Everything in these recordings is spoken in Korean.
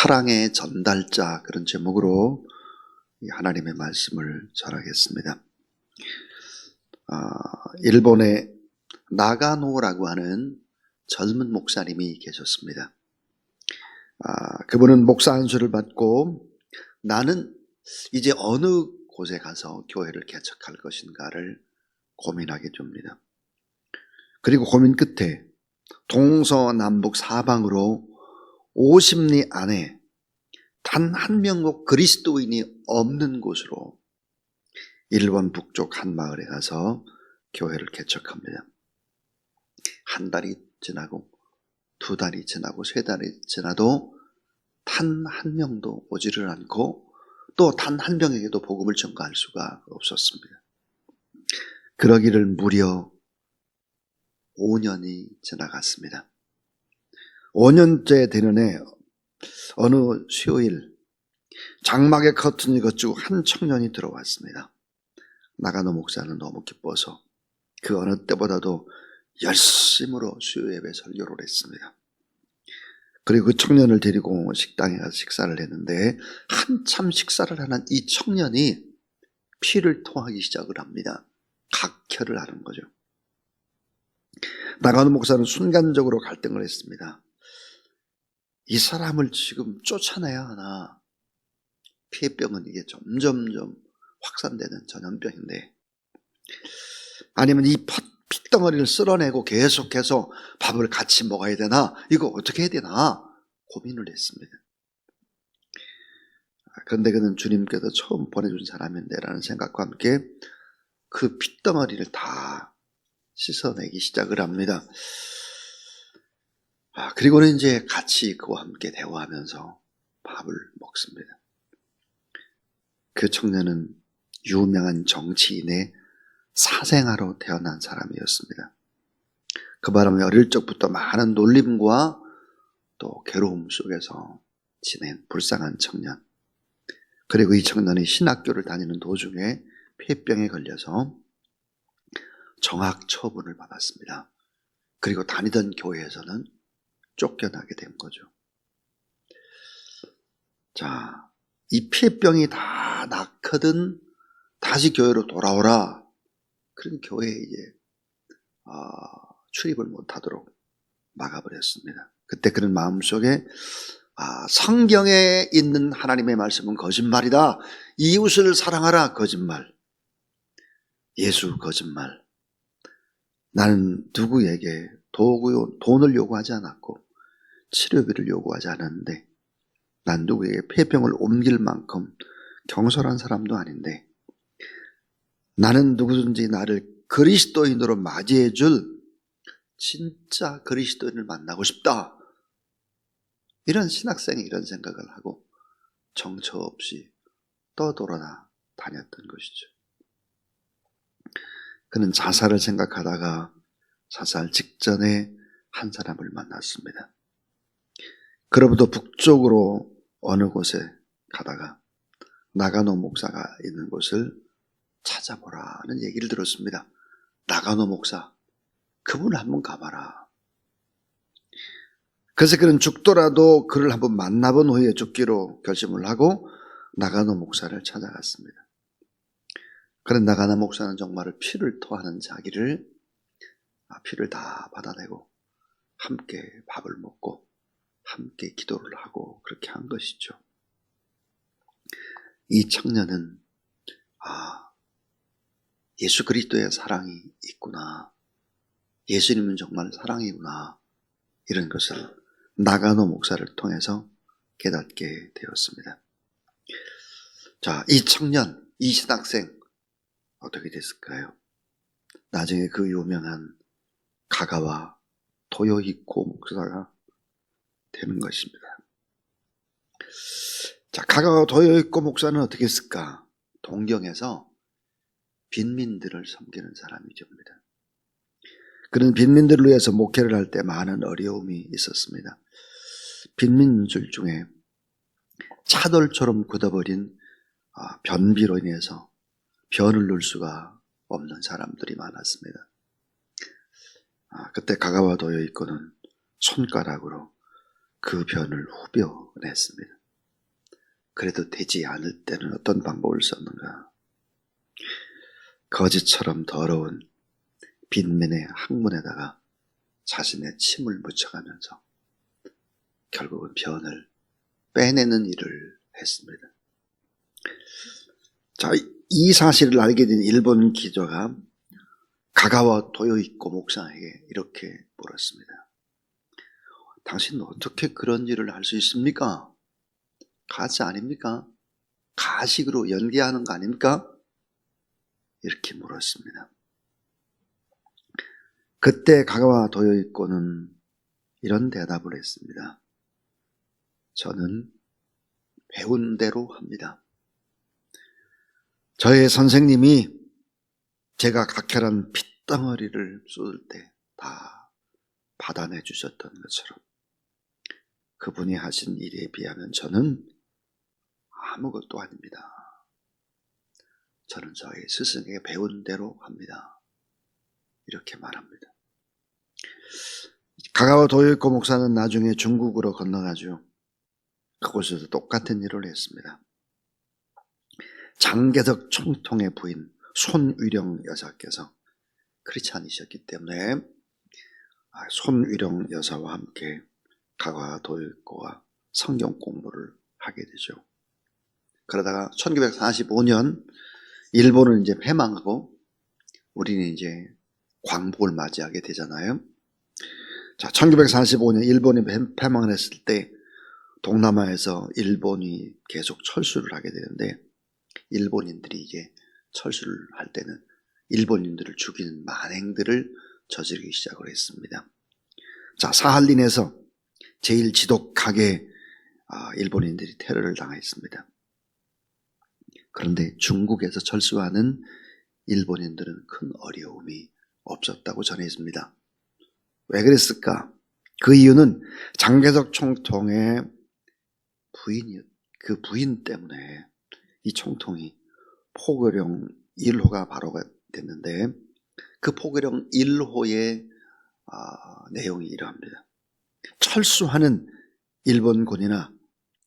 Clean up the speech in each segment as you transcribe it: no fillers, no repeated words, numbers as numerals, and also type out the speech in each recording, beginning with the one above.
사랑의 전달자, 그런 제목으로 하나님의 말씀을 전하겠습니다. 일본의 나가노라고 하는 젊은 목사님이 계셨습니다. 그분은 목사 안수를 받고 나는 이제 어느 곳에 가서 교회를 개척할 것인가를 고민하게 됩니다. 그리고 고민 끝에 동서남북 사방으로 50리 안에 단 한 명도 그리스도인이 없는 곳으로 일본 북쪽 한 마을에 가서 교회를 개척합니다. 한 달이 지나고 2달이 지나고 3달이 지나도 단 한 명도 오지를 않고 또 단 한 명에게도 복음을 전가할 수가 없었습니다. 그러기를 무려 5년이 지나갔습니다. 5년째 되는 해 어느 수요일 장막의 커튼이 걷히고 한 청년이 들어왔습니다. 나가노 목사는 너무 기뻐서 그 어느 때보다도 열심으로 수요 예배 설교를 했습니다. 그리고 그 청년을 데리고 식당에 가서 식사를 했는데 한참 식사를 하는 이 청년이 피를 토하기 시작을 합니다. 각혈을 하는 거죠. 나가노 목사는 순간적으로 갈등을 했습니다. 이 사람을 지금 쫓아내야 하나? 피해병은 이게 점점점 확산되는 전염병인데, 아니면 이 핏덩어리를 쓸어내고 계속해서 밥을 같이 먹어야 되나? 이거 어떻게 해야 되나? 고민을 했습니다. 그런데 그는 주님께서 처음 보내준 사람인데 라는 생각과 함께 그 핏덩어리를 다 씻어내기 시작을 합니다. 그리고는 이제 같이 그와 함께 대화하면서 밥을 먹습니다. 그 청년은 유명한 정치인의 사생아로 태어난 사람이었습니다. 그 바람에 어릴 적부터 많은 놀림과 또 괴로움 속에서 지낸 불쌍한 청년. 그리고 이 청년이 신학교를 다니는 도중에 폐병에 걸려서 정학 처분을 받았습니다. 그리고 다니던 교회에서는 쫓겨나게 된 거죠. 자, 이 폐병이 다 낫거든 다시 교회로 돌아오라. 그런 교회에 이제 출입을 못하도록 막아버렸습니다. 그때 그런 마음속에 성경에 있는 하나님의 말씀은 거짓말이다. 이웃을 사랑하라, 거짓말. 예수, 거짓말. 나는 누구에게 돈을 요구하지 않았고 치료비를 요구하지 않았는데, 난 누구에게 폐병을 옮길 만큼 경솔한 사람도 아닌데, 나는 누구든지 나를 그리스도인으로 맞이해 줄 진짜 그리스도인을 만나고 싶다. 이런 신학생이 이런 생각을 하고 정처 없이 떠돌아 다녔던 것이죠. 그는 자살을 생각하다가 자살 직전에 한 사람을 만났습니다. 그로부터 북쪽으로 어느 곳에 가다가 나가노 목사가 있는 곳을 찾아보라는 얘기를 들었습니다. 나가노 목사, 그분을 한번 가봐라. 그래서 그는 죽더라도 그를 한번 만나본 후에 죽기로 결심을 하고 나가노 목사를 찾아갔습니다. 그런 나가노 목사는 정말 피를 토하는 자기를 피를 다 받아내고 함께 밥을 먹고 함께 기도를 하고 그렇게 한 것이죠. 이 청년은 예수 그리스도의 사랑이 있구나, 예수님은 정말 사랑이구나, 이런 것을 나가노 목사를 통해서 깨닫게 되었습니다. 자, 이 청년, 이 신학생 어떻게 됐을까요? 나중에 그 유명한 가가와 도요히코 목사가 되는 것입니다. 자, 가가와 도요히코 목사는 어떻게 했을까? 동경에서 빈민들을 섬기는 사람이 됩니다. 그는 빈민들을 위해서 목회를 할 때 많은 어려움이 있었습니다. 빈민들 중에 차돌처럼 굳어버린 변비로 인해서 변을 넣을 수가 없는 사람들이 많았습니다. 그때 가가와 도요히코는 손가락으로 그 변을 후벼냈습니다. 그래도 되지 않을 때는 어떤 방법을 썼는가? 거짓처럼 더러운 빈민의 항문에다가 자신의 침을 묻혀가면서 결국은 변을 빼내는 일을 했습니다. 자, 이 사실을 알게 된 일본 기자가 가가와 도요이코 목사에게 이렇게 물었습니다. 당신은 어떻게 그런 일을 할 수 있습니까? 가시 아닙니까? 가식으로 연기하는 거 아닙니까? 이렇게 물었습니다. 그때 가가와 도요이코는 이런 대답을 했습니다. 저는 배운 대로 합니다. 저의 선생님이 제가 각혈한 핏덩어리를 쏟을 때 다 받아내 주셨던 것처럼 그분이 하신 일에 비하면 저는 아무것도 아닙니다. 저는 저희 스승에게 배운 대로 합니다. 이렇게 말합니다. 가가와 도요이코 목사는 나중에 중국으로 건너가죠. 그곳에서 똑같은 일을 했습니다. 장개석 총통의 부인 손위령 여사께서 크리스찬이셨기 때문에 손위령 여사와 함께 가가와 도요이코와 성경 공부를 하게 되죠. 그러다가 1945년 일본은 이제 패망하고 우리는 이제 광복을 맞이하게 되잖아요. 자, 1945년 일본이 패망을 했을 때 동남아에서 일본이 계속 철수를 하게 되는데 일본인들이 이제 철수를 할 때는 일본인들을 죽이는 만행들을 저지르기 시작을 했습니다. 자, 사할린에서 제일 지독하게 일본인들이 테러를 당했습니다. 그런데 중국에서 철수하는 일본인들은 큰 어려움이 없었다고 전했습니다. 왜 그랬을까? 그 이유는 장개석 총통의 그 부인 때문에 이 총통이 포교령 1호가 바로가 됐는데 그 포교령 1호의 내용이 이러합니다. 철수하는 일본군이나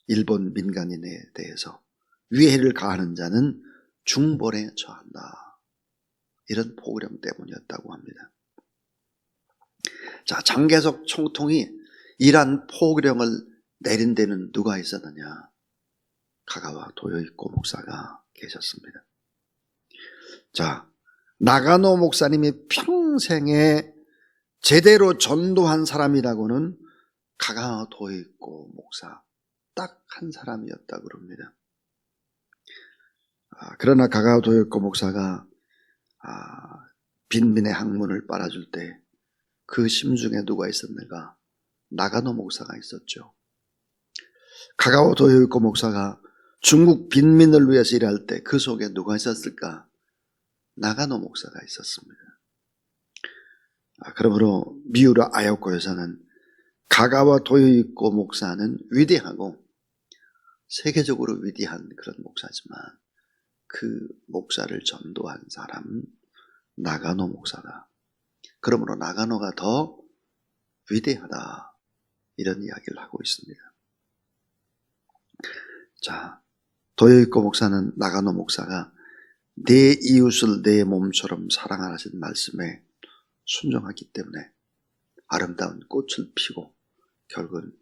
일본 민간인에 대해서 위해를 가하는 자는 중벌에 처한다. 이런 포교령 때문이었다고 합니다. 자, 장개석 총통이 이러한 포교령을 내린 데는 누가 있었느냐? 가가와 도요이코 목사가 계셨습니다. 자, 나가노 목사님이 평생에 제대로 전도한 사람이라고는 가가와 도요이코 목사 딱 한 사람이었다고 그럽니다. 그러나 가가와 도요이코 목사가 빈민의 항문을 빨아줄 때 그 심중에 누가 있었는가? 나가노 목사가 있었죠. 가가와 도요이코 목사가 중국 빈민을 위해서 일할 때 그 속에 누가 있었을까? 나가노 목사가 있었습니다. 그러므로 미우라 아야코 여사는 가가와 도요이코 목사는 위대하고 세계적으로 위대한 그런 목사지만 그 목사를 전도한 사람은 나가노 목사다. 그러므로 나가노가 더 위대하다. 이런 이야기를 하고 있습니다. 자, 도요이코 목사는 나가노 목사가 내 이웃을 내 몸처럼 사랑하라는 말씀에 순종하기 때문에 아름다운 꽃을 피고 결국은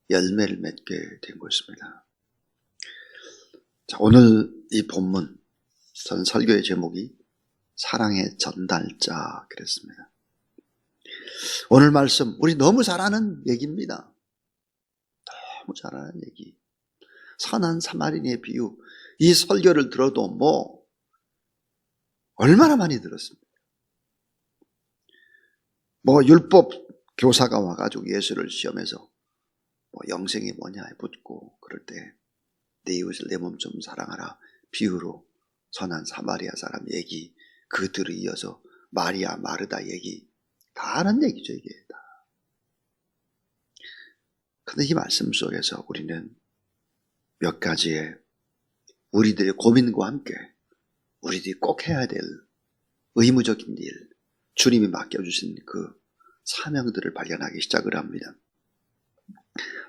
열매를 맺게 된 것입니다. 자, 오늘 이 본문 전 설교의 제목이 사랑의 전달자 그랬습니다. 오늘 말씀 우리 너무 잘 아는 얘기입니다. 너무 잘 아는 얘기. 선한 사마리아의 비유. 이 설교를 들어도 얼마나 많이 들었습니까? 율법 교사가 와가지고 예수를 시험해서 영생이 뭐냐 묻고 그럴 때 내 이웃을 내 몸 좀 사랑하라 비유로 선한 사마리아 사람 얘기 그들을 이어서 마리아 마르다 얘기 다 아는 얘기죠 이게 다. 그런데 이 말씀 속에서 우리는 몇 가지의 우리들의 고민과 함께 우리들이 꼭 해야 될 의무적인 일, 주님이 맡겨주신 그 사명들을 발견하기 시작을 합니다.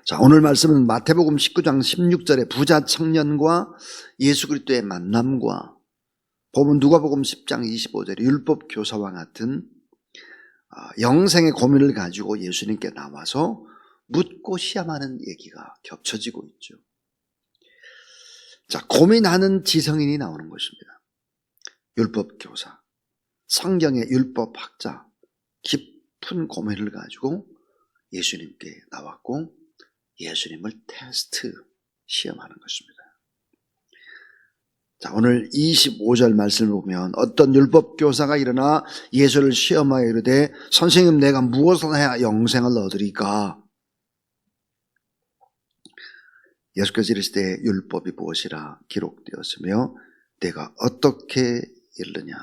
자, 오늘 말씀은 마태복음 19장 16절에 부자 청년과 예수 그리스도의 만남과 보면 누가복음 10장 25절에 율법 교사와 같은 영생의 고민을 가지고 예수님께 나와서 묻고 시험하는 얘기가 겹쳐지고 있죠. 자, 고민하는 지성인이 나오는 것입니다. 율법 교사, 성경의 율법 학자, 깊은 고민을 가지고 예수님께 나왔고 예수님을 테스트, 시험하는 것입니다. 자, 오늘 25절 말씀을 보면 어떤 율법 교사가 일어나 예수를 시험하여 이르되 선생님 내가 무엇을 해야 영생을 얻으리까? 예수께서 이르시되 율법이 무엇이라 기록되었으며 내가 어떻게 이르느냐.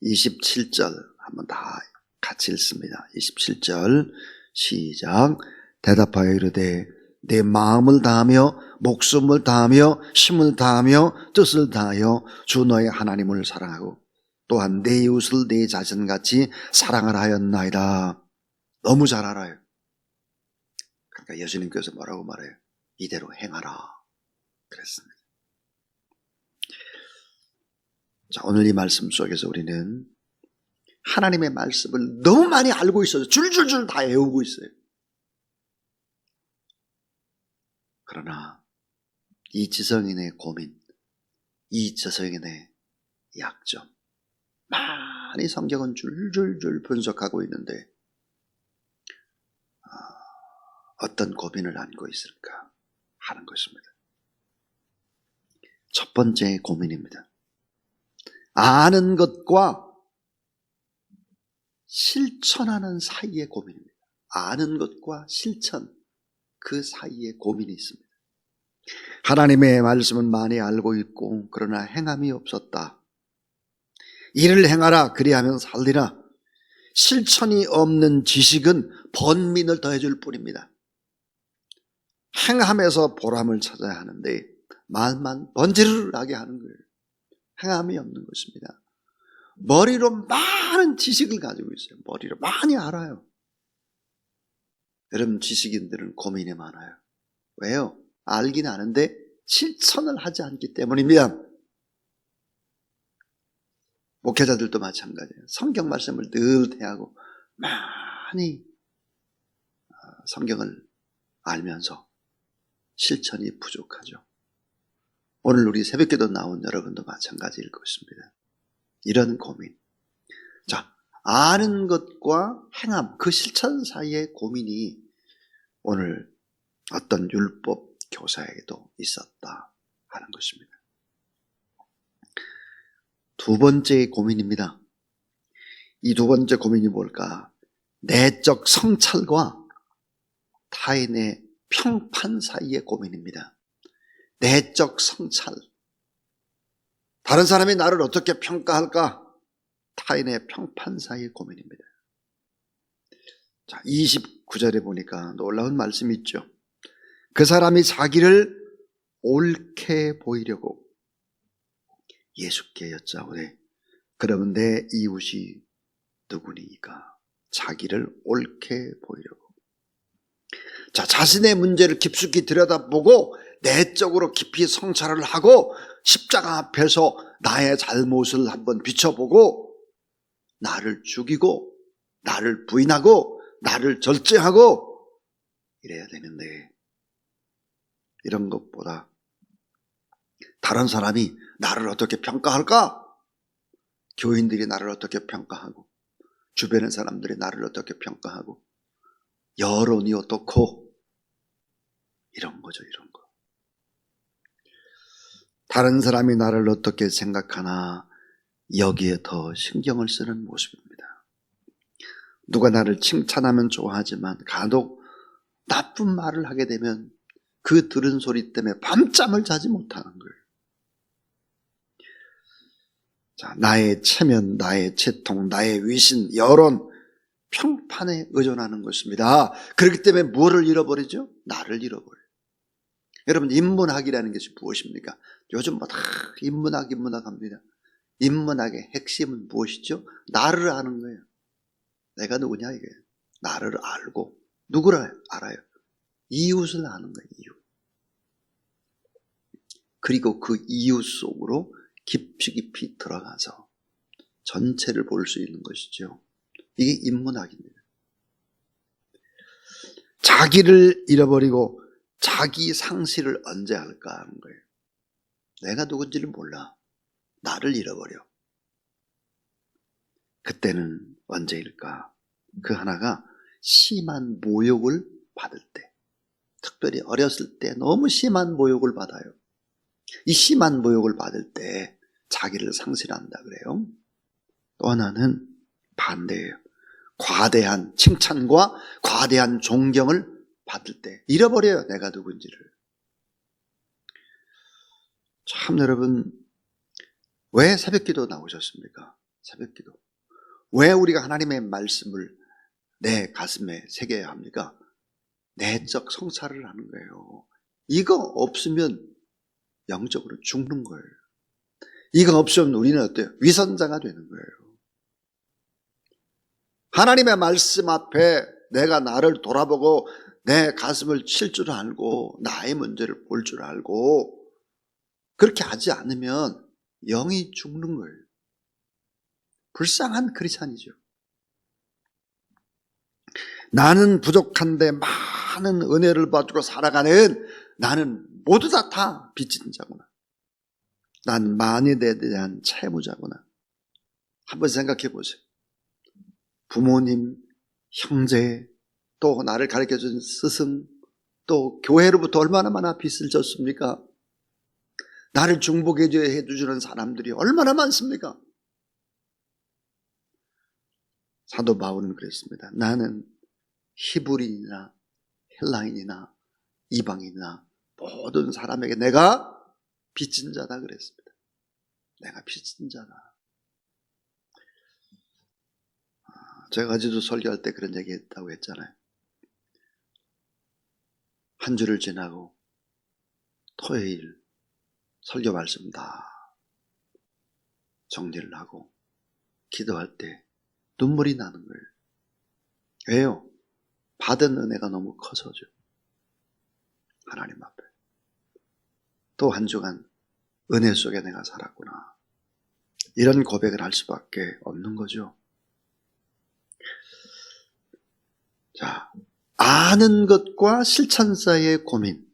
27절 한번 다 같이 읽습니다. 27절 시작. 대답하여 이르되 내 마음을 다하며 목숨을 다하며 힘을 다하며 뜻을 다하여 주 너의 하나님을 사랑하고 또한 내 이웃을 내 자신같이 사랑을 하였나이다. 너무 잘 알아요. 그러니까 예수님께서 뭐라고 말해요? 이대로 행하라 그랬습니다. 자, 오늘 이 말씀 속에서 우리는 하나님의 말씀을 너무 많이 알고 있어서 줄줄줄 다 외우고 있어요. 그러나 이 지성인의 고민, 이 지성인의 약점, 많이 성경은 줄줄줄 분석하고 있는데 어떤 고민을 안고 있을까 하는 것입니다. 첫 번째 고민입니다. 아는 것과 실천하는 사이의 고민입니다. 아는 것과 실천, 그 사이에 고민이 있습니다. 하나님의 말씀은 많이 알고 있고 그러나 행함이 없었다. 이를 행하라 그리하면 살리라. 실천이 없는 지식은 번민을 더해줄 뿐입니다. 행함에서 보람을 찾아야 하는데 말만 번지르르하게 하는 거예요. 행함이 없는 것입니다. 머리로 많은 지식을 가지고 있어요. 머리로 많이 알아요. 여러분 지식인들은 고민이 많아요. 왜요? 알긴 아는데 실천을 하지 않기 때문입니다. 목회자들도 마찬가지예요. 성경 말씀을 늘 대하고 많이 성경을 알면서 실천이 부족하죠. 오늘 우리 새벽기도 나온 여러분도 마찬가지일 것입니다. 이런 고민. 자, 아는 것과 행함, 그 실천 사이의 고민이 오늘 어떤 율법 교사에게도 있었다 하는 것입니다. 두 번째 고민입니다. 이 두 번째 고민이 뭘까? 내적 성찰과 타인의 평판 사이의 고민입니다. 내적 성찰. 다른 사람이 나를 어떻게 평가할까? 타인의 평판 사이의 고민입니다. 자, 29절에 보니까 놀라운 말씀이 있죠. 그 사람이 자기를 옳게 보이려고 예수께 여짜오되 그러면 내 이웃이 누구니까? 자기를 옳게 보이려고. 자, 자신의 문제를 깊숙이 들여다보고 내적으로 깊이 성찰을 하고 십자가 앞에서 나의 잘못을 한번 비춰보고 나를 죽이고 나를 부인하고 나를 절제하고 이래야 되는데 이런 것보다 다른 사람이 나를 어떻게 평가할까? 교인들이 나를 어떻게 평가하고 주변의 사람들이 나를 어떻게 평가하고 여론이 어떻고 이런 거죠. 이런 거. 다른 사람이 나를 어떻게 생각하나 여기에 더 신경을 쓰는 모습입니다. 누가 나를 칭찬하면 좋아하지만 간혹 나쁜 말을 하게 되면 그 들은 소리 때문에 밤잠을 자지 못하는 거예요. 자, 나의 체면, 나의 채통, 나의 위신, 여론, 평판에 의존하는 것입니다. 그렇기 때문에 무엇을 잃어버리죠? 나를 잃어버려요. 여러분 인문학이라는 것이 무엇입니까? 요즘 뭐 다 인문학 합니다. 인문학의 핵심은 무엇이죠? 나를 아는 거예요. 내가 누구냐 이게. 나를 알고 누구를 알아요? 이웃을 아는 거예요. 이웃. 그리고 그 이웃 속으로 깊이 들어가서 전체를 볼 수 있는 것이죠. 이게 인문학입니다. 자기를 잃어버리고 자기 상실을 언제 할까 하는 거예요. 내가 누군지를 몰라. 나를 잃어버려. 그때는 언제일까? 그 하나가 심한 모욕을 받을 때. 특별히 어렸을 때 너무 심한 모욕을 받아요. 이 심한 모욕을 받을 때 자기를 상실한다 그래요. 또 하나는 반대예요. 과대한 칭찬과 과대한 존경을 받을 때 잃어버려요. 내가 누군지를. 참 여러분, 왜 새벽기도 나오셨습니까? 새벽기도. 왜 우리가 하나님의 말씀을 내 가슴에 새겨야 합니까? 내적 성찰을 하는 거예요. 이거 없으면 영적으로 죽는 거예요. 이거 없으면 우리는 어때요? 위선자가 되는 거예요. 하나님의 말씀 앞에 내가 나를 돌아보고 내 가슴을 칠 줄 알고 나의 문제를 볼 줄 알고 그렇게 하지 않으면 영이 죽는 거예요. 불쌍한 크리스찬이죠. 나는 부족한데 많은 은혜를 받고 살아가는 나는 모두 다 빚진 자구나. 난 만인에 대한 채무자구나. 한번 생각해 보세요. 부모님, 형제, 또 나를 가르쳐준 스승, 또 교회로부터 얼마나 많은 빚을 졌습니까? 나를 중보해 주는 사람들이 얼마나 많습니까? 사도 바울은 그랬습니다. 나는 히브리인이나 헬라인이나 이방인이나 모든 사람에게 내가 빚진 자다 그랬습니다. 내가 빚진 자다. 제가 어제도 설교할 때 그런 얘기 했다고 했잖아요. 한 주를 지나고 토요일 설교 말씀 다 정리를 하고 기도할 때 눈물이 나는 거예요. 왜요? 받은 은혜가 너무 커서죠. 하나님 앞에. 또 한 주간 은혜 속에 내가 살았구나. 이런 고백을 할 수밖에 없는 거죠. 자, 아는 것과 실천 사이의 고민,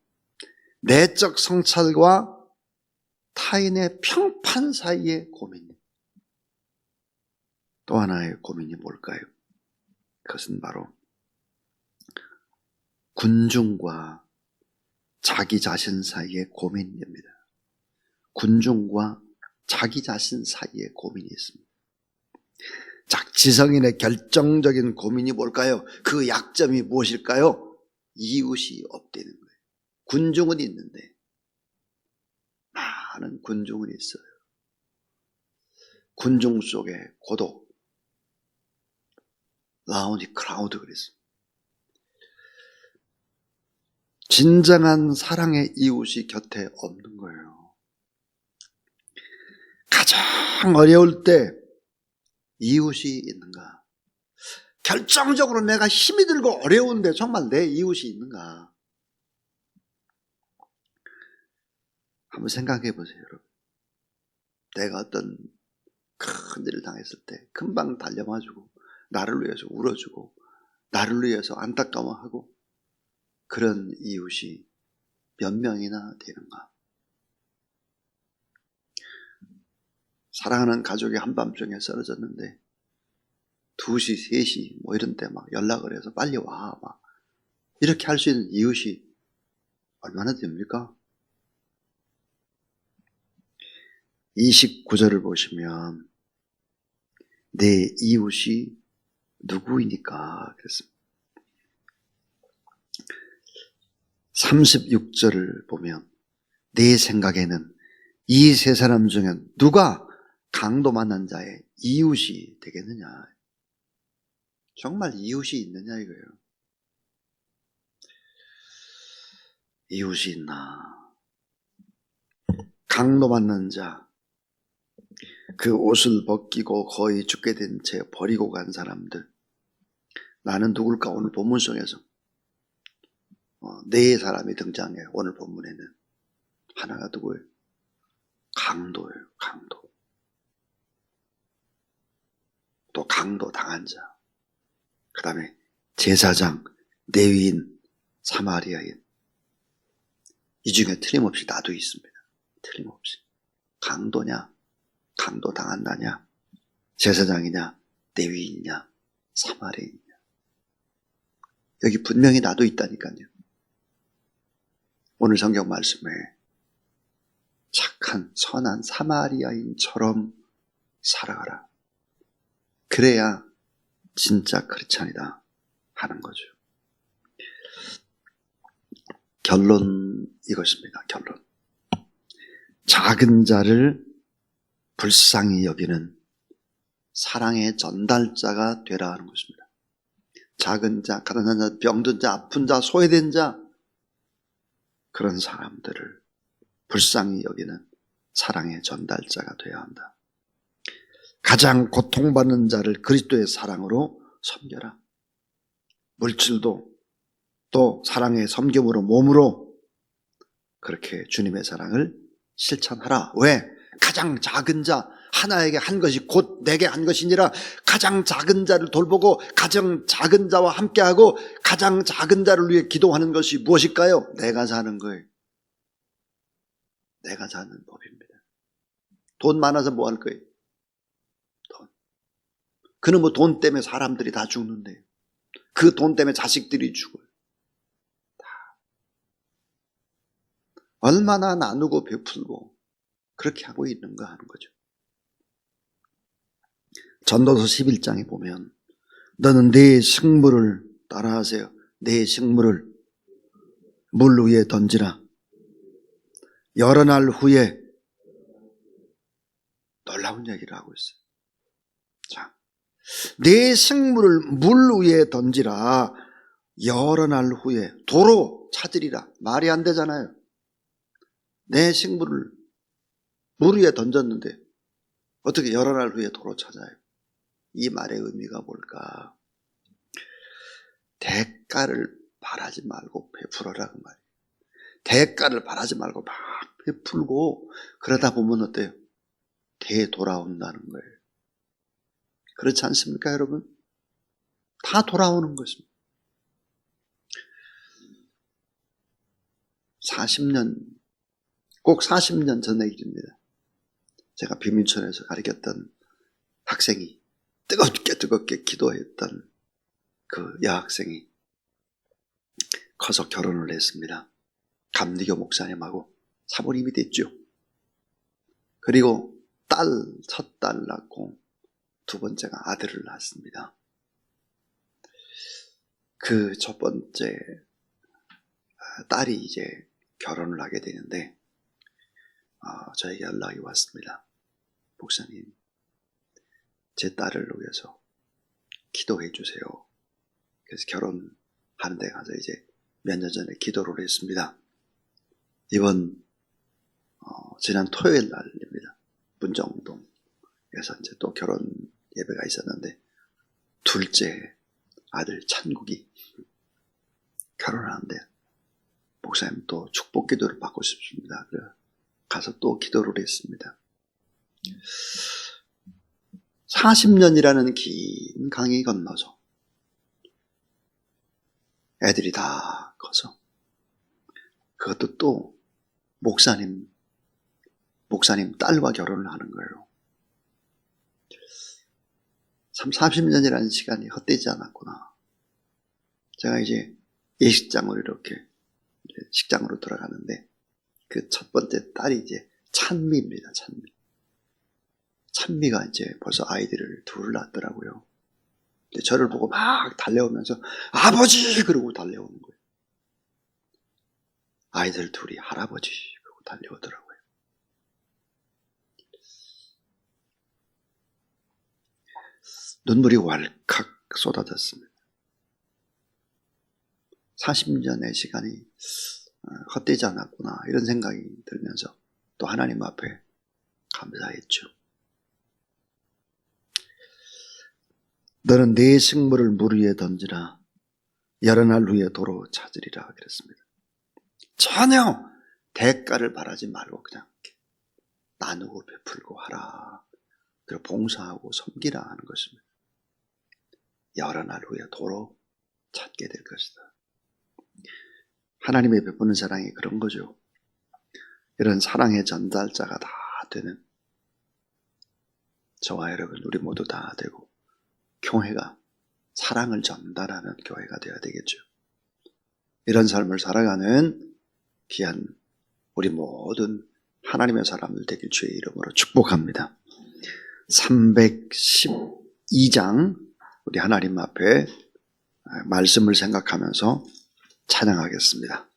내적 성찰과 타인의 평판 사이의 고민. 또 하나의 고민이 뭘까요? 그것은 바로 군중과 자기 자신 사이의 고민입니다. 군중과 자기 자신 사이의 고민이 있습니다. 지성인의 결정적인 고민이 뭘까요? 그 약점이 무엇일까요? 이웃이 없다는 거예요. 군중은 있는데 많은 군중은 있어요. 군중 속에 고독, 라운디 크라우드 그랬어요. 진정한 사랑의 이웃이 곁에 없는 거예요. 가장 어려울 때 이웃이 있는가? 결정적으로 내가 힘이 들고 어려운데 정말 내 이웃이 있는가? 한번 생각해 보세요, 여러분. 내가 어떤 큰 일을 당했을 때 금방 달려와주고 나를 위해서 울어주고 나를 위해서 안타까워하고 그런 이웃이 몇 명이나 되는가? 사랑하는 가족이 한밤중에 쓰러졌는데 2시, 3시 뭐 이런 때 막 연락을 해서 빨리 와 막 이렇게 할 수 있는 이웃이 얼마나 됩니까? 29절을 보시면 내 이웃이 누구이니까 그랬습니다. 36절을 보면 내 생각에는 이 세 사람 중에 누가 강도 만난 자의 이웃이 되겠느냐. 정말 이웃이 있느냐 이거예요. 이웃이 있나. 강도 만난 자, 그 옷을 벗기고 거의 죽게 된 채 버리고 간 사람들. 나는 누굴까 오늘 본문 속에서 네 사람이 등장해요. 오늘 본문에는. 하나가 누구예요? 강도예요. 강도. 또 강도 당한 자. 그 다음에 제사장, 레위인, 사마리아인. 이 중에 틀림없이 나도 있습니다. 틀림없이. 강도냐, 강도 당한다냐, 제사장이냐, 레위인이냐, 사마리아인이냐. 여기 분명히 나도 있다니까요. 오늘 성경 말씀에 착한 선한 사마리아인처럼 살아가라. 그래야 진짜 크리스찬이다 하는 거죠. 결론 이것입니다. 결론. 작은 자를 불쌍히 여기는 사랑의 전달자가 되라 하는 것입니다. 작은 자, 가난한 자, 병든 자, 아픈 자, 소외된 자, 그런 사람들을 불쌍히 여기는 사랑의 전달자가 되어야 한다. 가장 고통받는 자를 그리스도의 사랑으로 섬겨라. 물질도 또 사랑의 섬김으로 몸으로 그렇게 주님의 사랑을 실천하라. 왜? 가장 작은 자 하나에게 한 것이 곧 내게 한 것이니라. 가장 작은 자를 돌보고 가장 작은 자와 함께하고 가장 작은 자를 위해 기도하는 것이 무엇일까요? 내가 사는 거예요. 내가 사는 법입니다. 돈 많아서 뭐 할 거예요? 돈. 그는 뭐 돈 때문에 사람들이 다 죽는데요. 그 돈 때문에 자식들이 죽어요. 다. 얼마나 나누고 베풀고 그렇게 하고 있는가 하는 거죠. 전도서 11장에 보면 너는 네 식물을 따라하세요. 네 식물을 물 위에 던지라. 여러 날 후에 놀라운 얘기를 하고 있어요. 자, 네 식물을 물 위에 던지라. 여러 날 후에 도로 찾으리라. 말이 안 되잖아요. 내 식물을 물 위에 던졌는데 어떻게 여러 날 후에 도로 찾아요? 이 말의 의미가 뭘까? 대가를 바라지 말고 베풀어라 그 말이에요. 대가를 바라지 말고 막 베풀고 그러다 보면 어때요? 되돌아온다는 거예요. 그렇지 않습니까, 여러분? 다 돌아오는 것입니다. 40년, 꼭 40년 전의 일입니다. 제가 비민촌에서 가르쳤던 학생이 뜨겁게 기도했던 그 여학생이 커서 결혼을 했습니다. 감리교 목사님하고 사모님이 됐죠. 그리고 첫 딸 낳고 두 번째가 아들을 낳았습니다. 그 첫 번째 딸이 이제 결혼을 하게 되는데 저에게 연락이 왔습니다. 목사님, 제 딸을 위해서 기도해 주세요. 그래서 결혼하는 데 가서 이제 몇 년 전에 기도를 했습니다. 이번 지난 토요일 날입니다. 문정동에서 이제 또 결혼 예배가 있었는데 둘째 아들 찬국이 결혼하는데 목사님 또 축복 기도를 받고 싶습니다. 그래서 가서 또 기도를 했습니다. 40년이라는 긴 강이 건너서 애들이 다 커서 그것도 또 목사님 딸과 결혼을 하는 거예요. 참 30년이라는 시간이 헛되지 않았구나. 제가 이제 예식장으로 이렇게 식장으로 들어가는데 그 첫 번째 딸이 이제 찬미입니다. 찬미가 이제 벌써 아이들을 둘 낳았더라고요. 저를 보고 막 달려오면서 아버지! 그러고 달려오는 거예요. 아이들 둘이 할아버지! 그러고 달려오더라고요. 눈물이 왈칵 쏟아졌습니다. 40년의 시간이 헛되지 않았구나 이런 생각이 들면서 또 하나님 앞에 감사했죠. 너는 네 식물을 물 위에 던지라. 여러 날 후에 도로 찾으리라 그랬습니다. 전혀 대가를 바라지 말고 그냥 나누고 베풀고 하라. 그리고 봉사하고 섬기라 하는 것입니다. 여러 날 후에 도로 찾게 될 것이다. 하나님의 베푸는 사랑이 그런 거죠. 이런 사랑의 전달자가 다 되는 저와 여러분 우리 모두 다 되고 교회가 사랑을 전달하는 교회가 되어야 되겠죠. 이런 삶을 살아가는 귀한 우리 모든 하나님의 사람들 되길 주의 이름으로 축복합니다. 312장 우리 하나님 앞에 말씀을 생각하면서 찬양하겠습니다.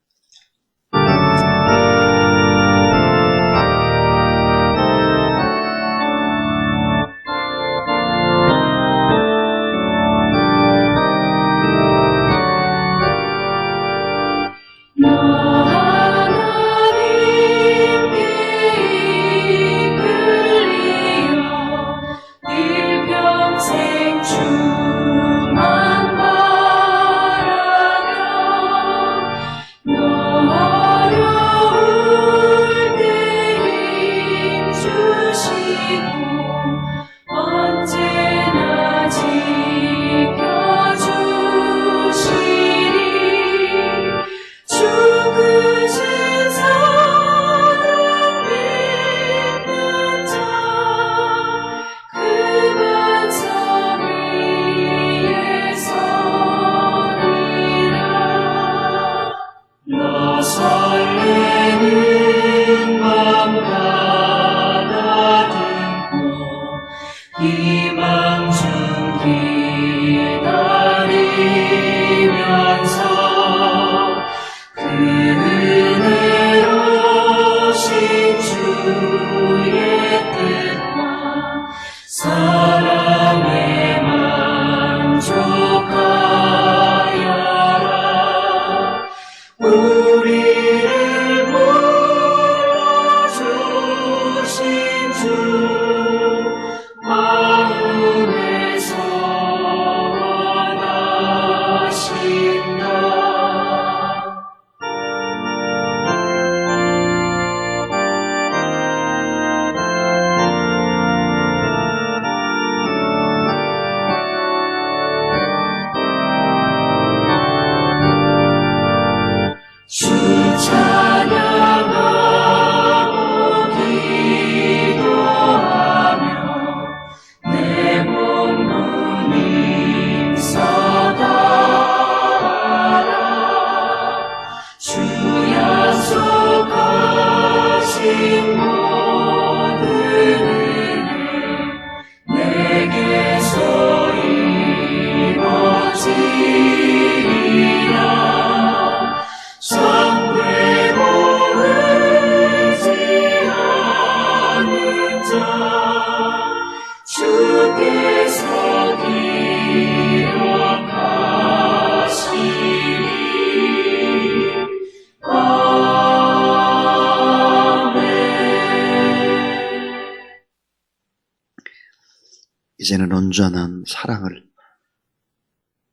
이제는 온전한 사랑을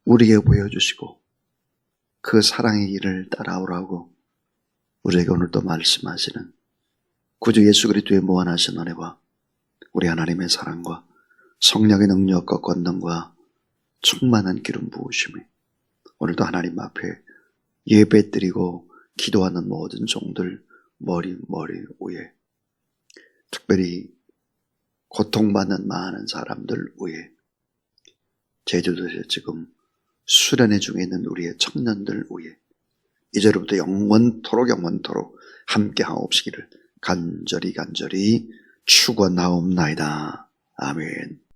우리에게 보여주시고 그 사랑의 길을 따라오라고 우리에게 오늘도 말씀하시는 구주 예수 그리스도의 무한하신 은혜와 우리 하나님의 사랑과 성령의 능력과 권능과 충만한 기름 부으심이 오늘도 하나님 앞에 예배드리고 기도하는 모든 종들 머리 위에, 특별히 고통받는 많은 사람들 위에, 제주도에서 지금 수련회 중에 있는 우리의 청년들 위에 이제로부터 영원토록 함께 하옵시기를 간절히 축원하옵나이다. 아멘.